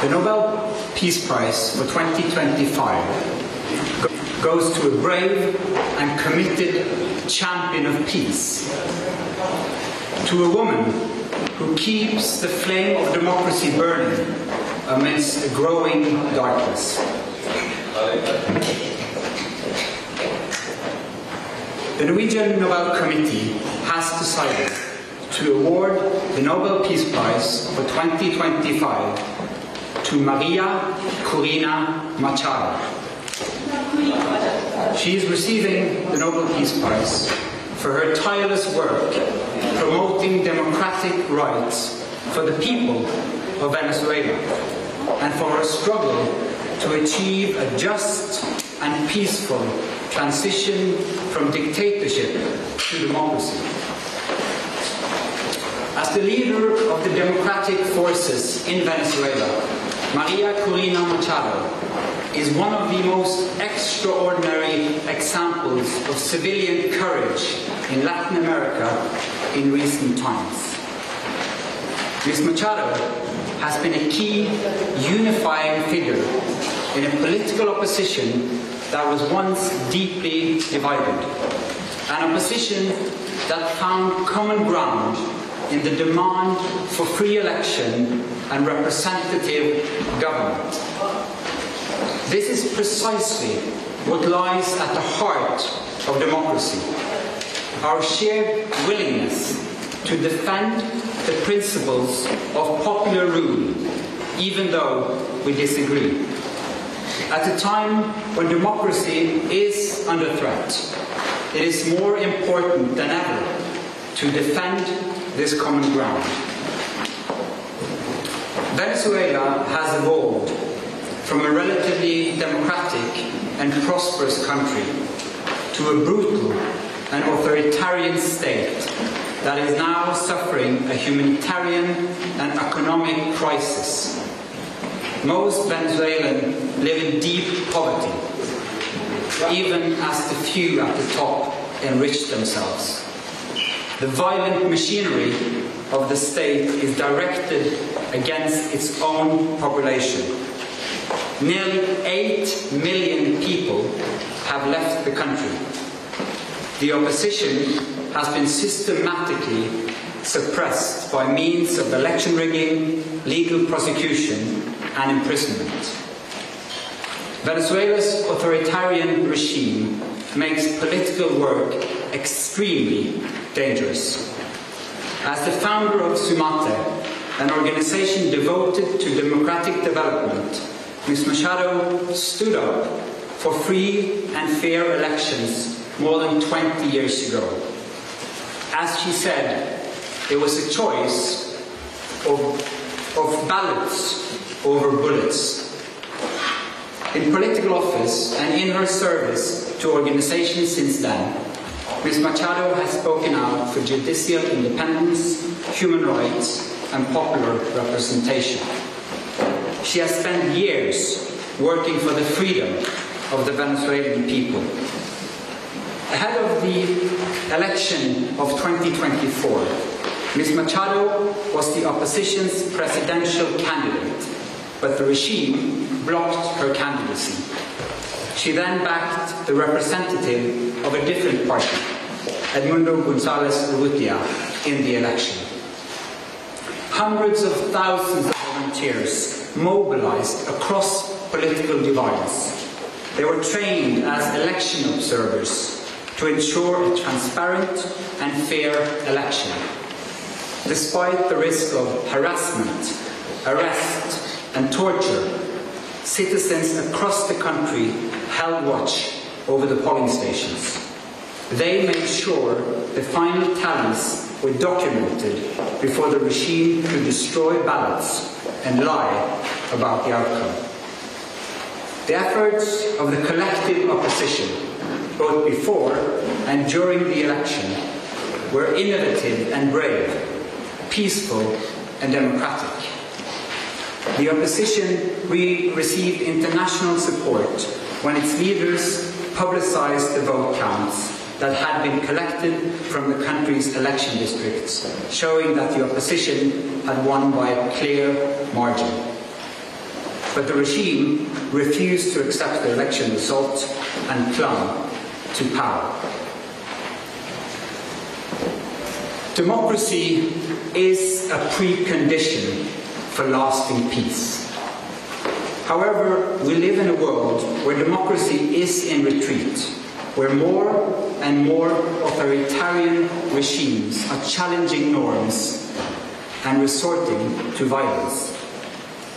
The Nobel Peace Prize for 2025 goes to a brave and committed champion of peace, to a woman who keeps the flame of democracy burning amidst a growing darkness. The Norwegian Nobel Committee has decided to award the Nobel Peace Prize for 2025 to Maria Corina Machado. She is receiving the Nobel Peace Prize for her tireless work promoting democratic rights for the people of Venezuela and for her struggle to achieve a just and peaceful transition from dictatorship to democracy. As the leader of the democratic forces in Venezuela, Maria Corina Machado is one of the most extraordinary examples of civilian courage in Latin America in recent times. Ms. Machado has been a key unifying figure in a political opposition that was once deeply divided, an opposition that found common ground in the demand for free election and representative government. This is precisely what lies at the heart of democracy, our shared willingness to defend the principles of popular rule, even though we disagree. At a time when democracy is under threat, it is more important than ever to defend this common ground. Venezuela has evolved from a relatively democratic and prosperous country to a brutal and authoritarian state that is now suffering a humanitarian and economic crisis. Most Venezuelans live in deep poverty, even as the few at the top enrich themselves. The violent machinery of the state is directed against its own population. Nearly 8 million people have left the country. The opposition has been systematically suppressed by means of election rigging, legal prosecution, and imprisonment. Venezuela's authoritarian regime makes political work extremely dangerous. As the founder of Sumate, an organization devoted to democratic development, Ms. Machado stood up for free and fair elections more than 20 years ago. As she said, it was a choice of ballots over bullets. In political office and in her service to organizations since then, Ms. Machado has spoken out for judicial independence, human rights, and popular representation. She has spent years working for the freedom of the Venezuelan people. Ahead of the election of 2024, Ms. Machado was the opposition's presidential candidate, but the regime blocked her candidacy. She then backed the representative of a different party, Edmundo González Urrutia, in the election. Hundreds of thousands of volunteers mobilized across political divides. They were trained as election observers to ensure a transparent and fair election. Despite the risk of harassment, arrest, and torture, citizens across the country held watch over the polling stations. They made sure the final tallies were documented before the regime could destroy ballots and lie about the outcome. The efforts of the collective opposition, both before and during the election, were innovative and brave, peaceful and democratic. The opposition received international support when its leaders publicized the vote counts that had been collected from the country's election districts, showing that the opposition had won by a clear margin. but the regime refused to accept the election result and clung to power. Democracy is a precondition for lasting peace. However, we live in a world where democracy is in retreat, where more and more authoritarian regimes are challenging norms and resorting to violence.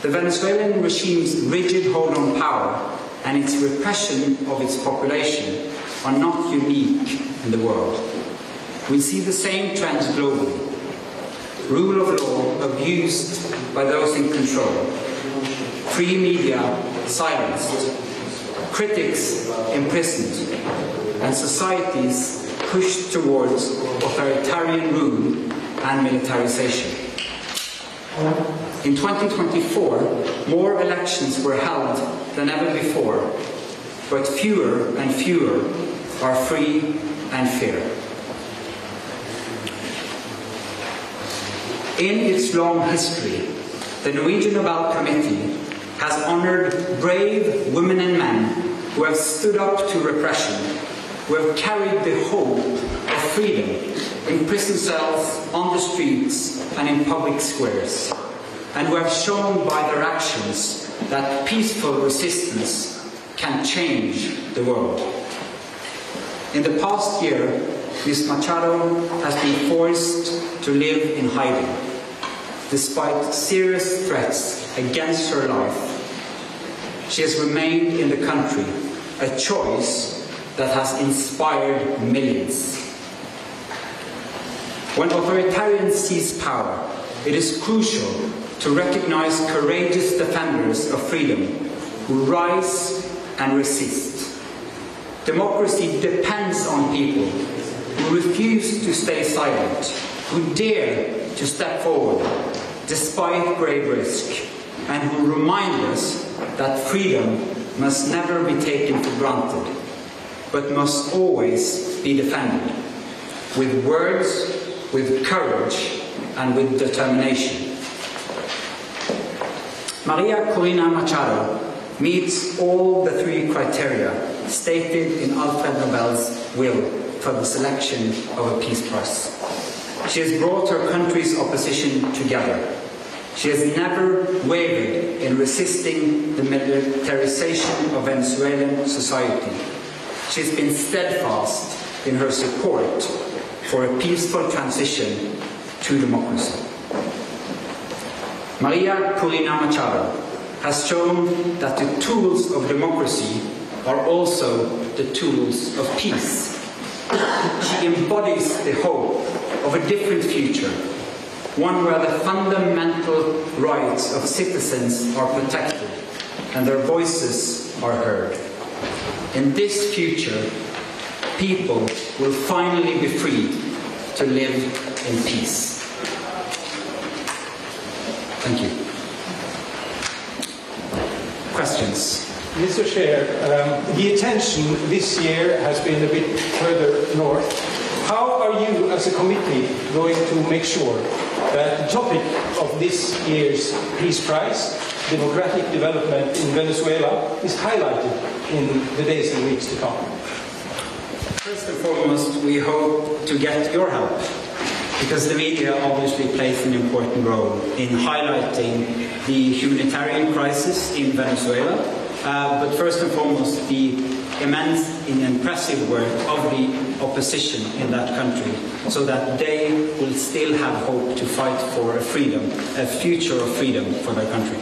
The Venezuelan regime's rigid hold on power and its repression of its population are not unique in the world. We see the same trends globally. Rule of law abused by those in control. Free media silenced. Critics imprisoned. And societies pushed towards authoritarian rule and militarization. In 2024, more elections were held than ever before, but fewer and fewer are free and fair. In its long history, the Norwegian Nobel Committee has honored brave women and men who have stood up to repression, who have carried the hope of freedom in prison cells, on the streets, and in public squares, and who have shown by their actions that peaceful resistance can change the world. In the past year, Ms. Machado has been forced to live in hiding, despite serious threats against her life. She has remained in the country, a choice that has inspired millions. When authoritarians seize power, it is crucial to recognize courageous defenders of freedom who rise and resist. Democracy depends on people who refuse to stay silent, who dare to step forward despite grave risk, and who remind us that freedom must never be taken for granted, but must always be defended, with words, with courage, and with determination. Maria Corina Machado meets all the three criteria stated in Alfred Nobel's will for the selection of a Peace Prize. She has brought her country's opposition together. She has never wavered in resisting the militarization of Venezuelan society. She has been steadfast in her support for a peaceful transition to democracy. Maria Corina Machado has shown that the tools of democracy are also the tools of peace. She embodies the hope of a different future, one where the fundamental rights of citizens are protected and their voices are heard. In this future, people will finally be free to live in peace. Thank you. Questions? Mr. Chair, the attention this year has been a bit further north. How are you as a committee going to make sure that the topic of this year's Peace Prize, democratic development in Venezuela, is highlighted in the days and weeks to come? First and foremost, we hope to get your help, because the media obviously plays an important role in highlighting the humanitarian crisis in Venezuela, but first and foremost the immense and impressive work of the opposition in that country, so that they will still have hope to fight for a freedom, a future of freedom for their country.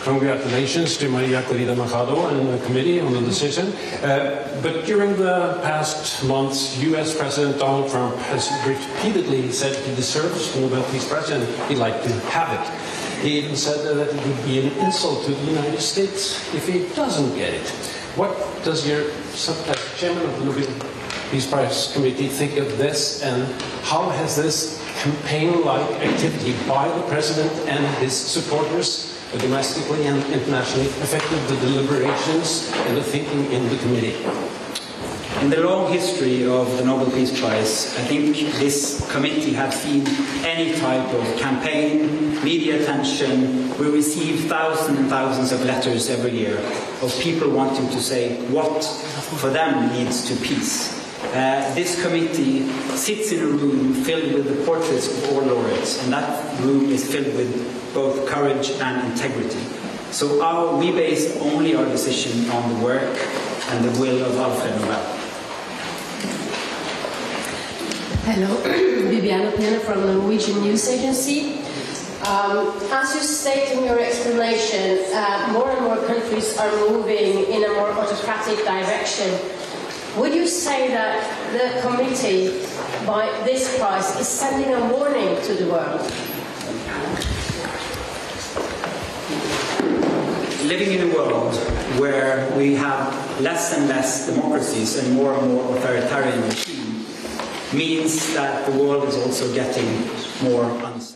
Congratulations to Maria Corina Machado and the committee on the decision. But during the past months, US President Donald Trump has repeatedly said he deserves the Nobel Peace Prize and he'd like to have it. He even said that it would be an insult to the United States if he doesn't get it. What does your chairman of the Nobel Peace Prize Committee think of this, and how has this campaign-like activity by the president and his supporters domestically and internationally affected the deliberations and the thinking in the committee? In the long history of the Nobel Peace Prize, I think this committee has seen any type of campaign, media attention. We receive thousands and thousands of letters every year of people wanting to say what for them leads to peace. This committee sits in a room filled with the portraits of all laureates, and that room is filled with both courage and integrity. So we base only our decision on the work and the will of Alfred Nobel. Hello, Viviana Pena from the Norwegian News Agency. As you state in your explanation, more and more countries are moving in a more autocratic direction. Would you say that the committee, by this prize, is sending a warning to the world? Living in a world where we have less and less democracies and more authoritarian regimes means that the world is also getting more unstable.